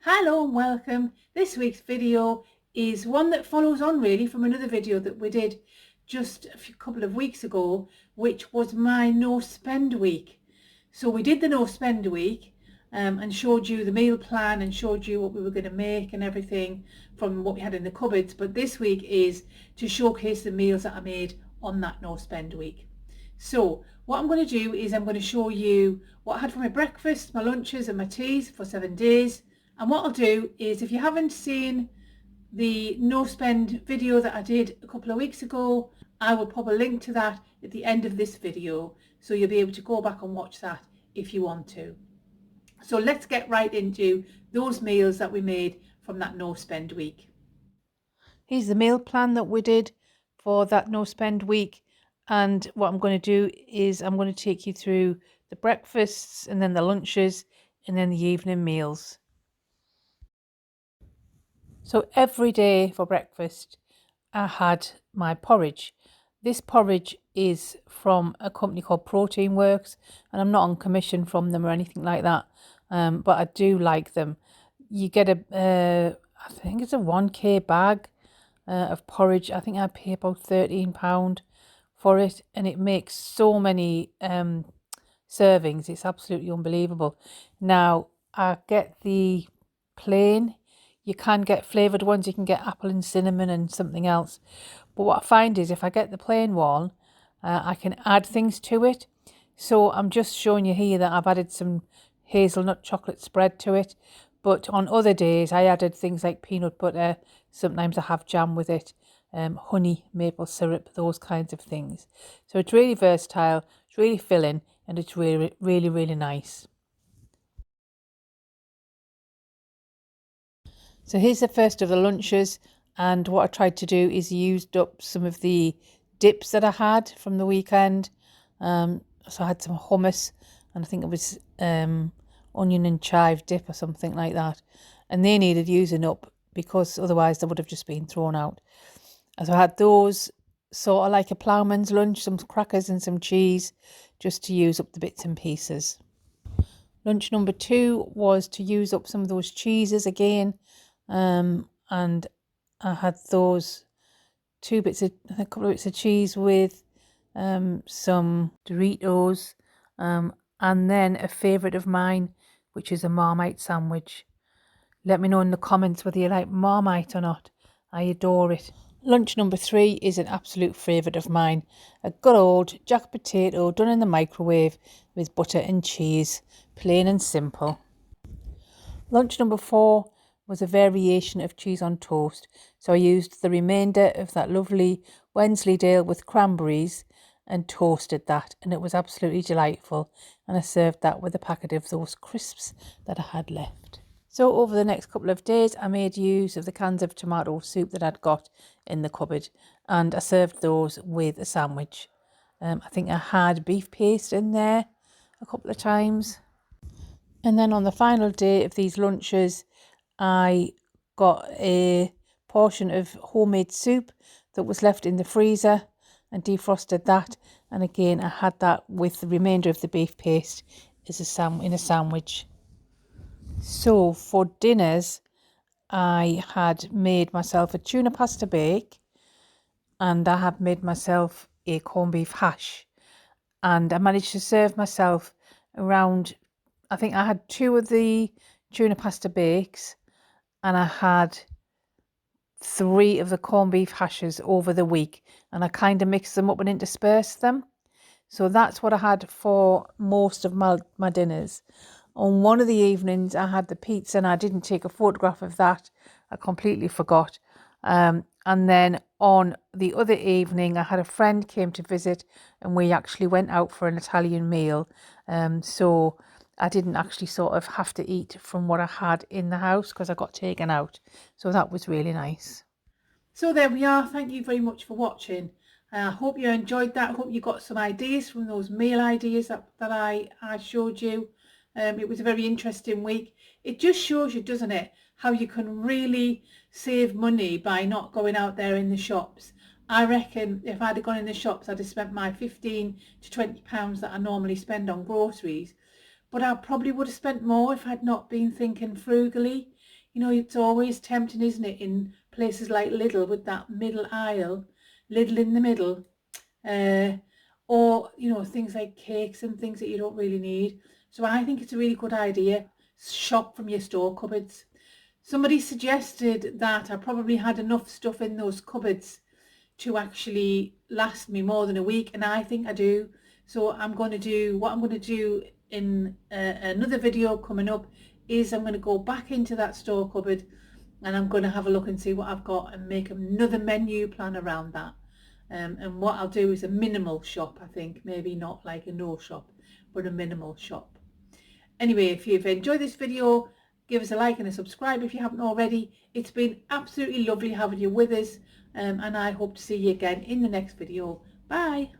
Hello and welcome. This week's video is one that follows on really from another video that we did just couple of weeks ago, which was my no spend week. So we did the no spend week and showed you the meal plan and showed you what we were going to make and everything from what we had in the cupboards. But this week is to showcase the meals that I made on that no spend week. So what I'm going to do is I'm going to show you what I had for my breakfast, my lunches and my teas for 7 days. And what I'll do is, if you haven't seen the no spend video that I did a couple of weeks ago, I will pop a link to that at the end of this video, so you'll be able to go back and watch that if you want to. So let's get right into those meals that we made from that no spend week. Here's the meal plan that we did for that no spend week, and what I'm going to do is I'm going to take you through the breakfasts and then the lunches and then the evening meals. So every day for breakfast, I had my porridge. This porridge is from a company called Protein Works, and I'm not on commission from them or anything like that, but I do like them. You get I think it's a 1k bag of porridge. I think I pay about £13 for it, and it makes so many servings. It's absolutely unbelievable. Now, I get the plain. You can get flavoured ones. You can get apple and cinnamon and something else. But what I find is if I get the plain one, I can add things to it. So I'm just showing you here that I've added some hazelnut chocolate spread to it. But on other days, I added things like peanut butter. Sometimes I have jam with it, honey, maple syrup, those kinds of things. So it's really versatile, it's really filling, and it's really, really, really nice. So here's the first of the lunches, and what I tried to do is used up some of the dips that I had from the weekend. So I had some hummus, and I think it was onion and chive dip or something like that, and they needed using up because otherwise they would have just been thrown out. So I had those, sort of like a ploughman's lunch, some crackers and some cheese, just to use up the bits and pieces. Lunch number 2 was to use up some of those cheeses again, and I had those a couple of bits of cheese with some Doritos, and then a favourite of mine, which is a Marmite sandwich. Let me know in the comments whether you like Marmite or not. I adore it. Lunch number 3 is an absolute favourite of mine. A good old jack potato done in the microwave with butter and cheese. Plain and simple. Lunch number 4 was a variation of cheese on toast. So I used the remainder of that lovely Wensleydale with cranberries and toasted that, and it was absolutely delightful. And I served that with a packet of those crisps that I had left. So over the next couple of days, I made use of the cans of tomato soup that I'd got in the cupboard, and I served those with a sandwich. I think I had beef paste in there a couple of times. And then on the final day of these lunches, I got a portion of homemade soup that was left in the freezer and defrosted that. And again, I had that with the remainder of the beef paste as in a sandwich. So for dinners, I had made myself a tuna pasta bake, and I had made myself a corned beef hash, and I managed to serve myself around, I think I had 2 of the tuna pasta bakes, and I had 3 of the corned beef hashes over the week, and I kind of mixed them up and interspersed them. So that's what I had for most of my dinners. On one of the evenings, I had the pizza, and I didn't take a photograph of that. I completely forgot. And then on the other evening, I had a friend came to visit, and we actually went out for an Italian meal. So I didn't actually sort of have to eat from what I had in the house because I got taken out. So that was really nice. So there we are. Thank you very much for watching. I hope you enjoyed that. I hope you got some ideas from those meal ideas that I showed you. It was a very interesting week. It just shows you, doesn't it, how you can really save money by not going out there in the shops. I reckon if I'd have gone in the shops, I'd have spent my £15 to £20 that I normally spend on groceries. But I probably would have spent more if I'd not been thinking frugally. You know, it's always tempting, isn't it, in places like Lidl with that middle aisle, Lidl in the middle, or, you know, things like cakes and things that you don't really need. So I think it's a really good idea. Shop from your store cupboards. Somebody suggested that I probably had enough stuff in those cupboards to actually last me more than a week, and I think I do. So what I'm going to do in another video coming up is I'm going to go back into that store cupboard and I'm going to have a look and see what I've got and make another menu plan around that. And what I'll do is a minimal shop, I think, maybe not like a no shop, but a minimal shop. Anyway, if you've enjoyed this video, give us a like and a subscribe if you haven't already. It's been absolutely lovely having you with us, and I hope to see you again in the next video. Bye.